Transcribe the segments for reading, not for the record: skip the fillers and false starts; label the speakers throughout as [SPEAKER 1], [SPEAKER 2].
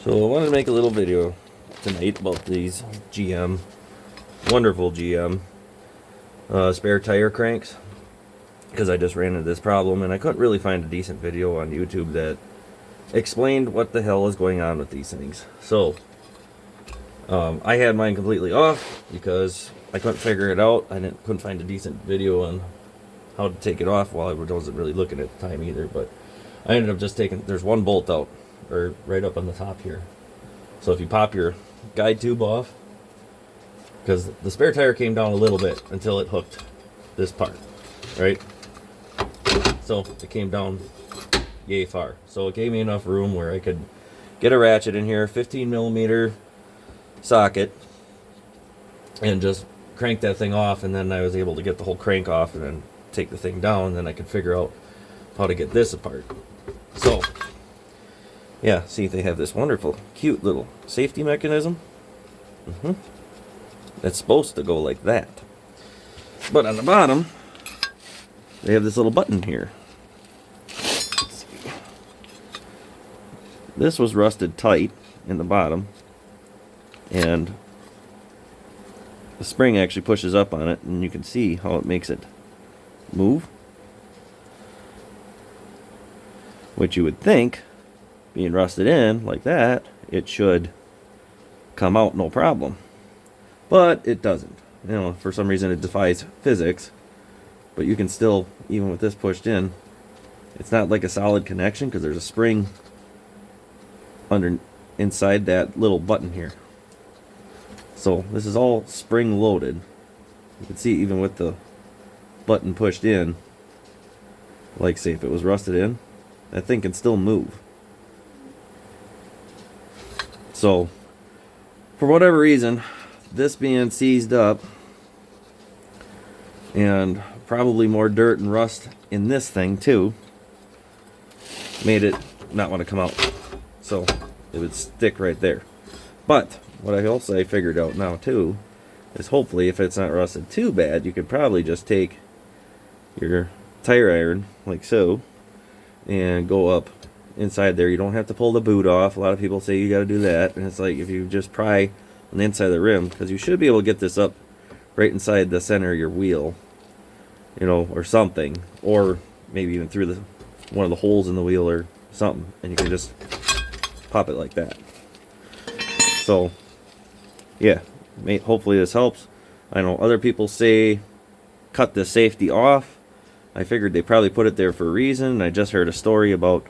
[SPEAKER 1] So I wanted to make a little video tonight about these wonderful GM spare tire cranks, because I just ran into this problem and I couldn't really find a decent video on YouTube that explained what the hell is going on with these things. So I had mine completely off because I couldn't figure it out. I couldn't find a decent video on how to take it off. Well, I wasn't really looking at the time either, but I ended up just taking, there's one bolt out, or right up on the top here. So if you pop your guide tube off, because the spare tire came down a little bit until it hooked this part, right? So it came down yay far. So it gave me enough room where I could get a ratchet in here, 15mm socket, and just crank that thing off, and then I was able to get the whole crank off and then take the thing down, and then I could figure out how to get this apart. So yeah, see, they have this wonderful cute little safety mechanism. That's supposed to go like that, but on the bottom they have this little button here. Let's see. This was rusted tight in the bottom, and the spring actually pushes up on it, and you can see how it makes it move, which you would think, being rusted in like that, it should come out no problem, but it doesn't. You know, for some reason it defies physics. But you can still, even with this pushed in, it's not like a solid connection because there's a spring inside that little button here. So this is all spring loaded. You can see even with the button pushed in, like say if it was rusted in, that thing can still move. So for whatever reason, this being seized up, and probably more dirt and rust in this thing too, made it not want to come out. So it would stick right there. But what I also figured out now too is, hopefully if it's not rusted too bad, you could probably just take your tire iron like so and go up inside there. You don't have to pull the boot off. A lot of people say you got to do that, and it's like if you just pry on the inside of the rim, because you should be able to get this up right inside the center of your wheel, you know, or something, or maybe even through the one of the holes in the wheel or something, and you can just pop it like that. So yeah, hopefully this helps. I know other people say cut the safety off. I figured they probably put it there for a reason. I just heard a story about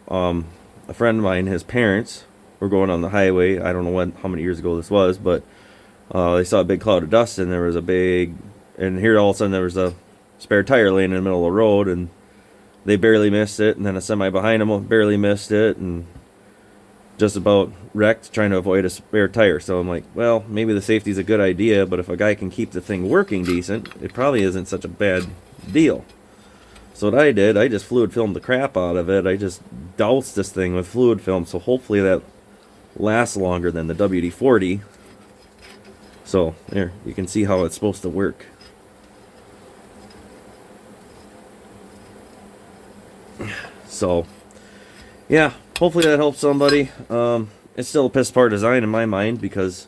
[SPEAKER 1] a friend of mine, his parents were going on the highway. I don't know how many years ago this was, but they saw a big cloud of dust, and there was and here all of a sudden there was a spare tire laying in the middle of the road, and they barely missed it, and then a semi behind them barely missed it, and just about wrecked trying to avoid a spare tire. So I'm like, well, maybe the safety is a good idea, but if a guy can keep the thing working decent, it probably isn't such a bad deal. So what I did, I just fluid filmed the crap out of it. I just doused this thing with fluid film, so hopefully that lasts longer than the WD-40. So there, you can see how it's supposed to work. So yeah, hopefully that helps somebody. It's still a piss poor design in my mind, because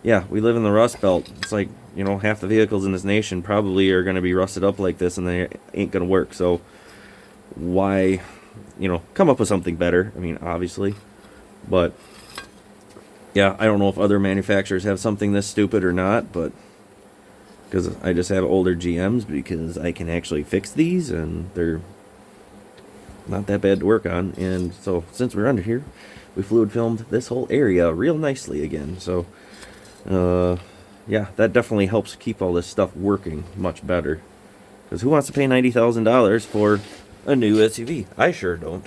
[SPEAKER 1] yeah, we live in the Rust Belt. It's like, you know, half the vehicles in this nation probably are going to be rusted up like this, and they ain't going to work. So why, you know, come up with something better? I mean, obviously. But yeah, I don't know if other manufacturers have something this stupid or not, but because I just have older GMs, because I can actually fix these, and they're not that bad to work on. And so since we're under here, we fluid filmed this whole area real nicely again. So yeah, that definitely helps keep all this stuff working much better, because who wants to pay $90,000 for a new SUV? I sure don't.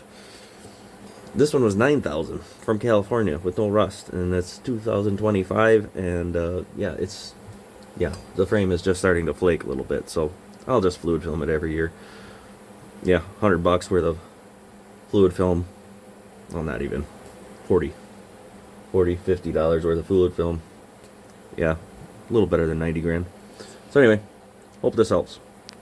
[SPEAKER 1] This one was $9,000 from California with no rust, and it's 2025, and yeah, the frame is just starting to flake a little bit, so I'll just fluid film it every year. Yeah, $100 worth of fluid film. Well, not even. $40, $50 worth of fluid film. Yeah, a little better than 90 grand. So anyway, hope this helps.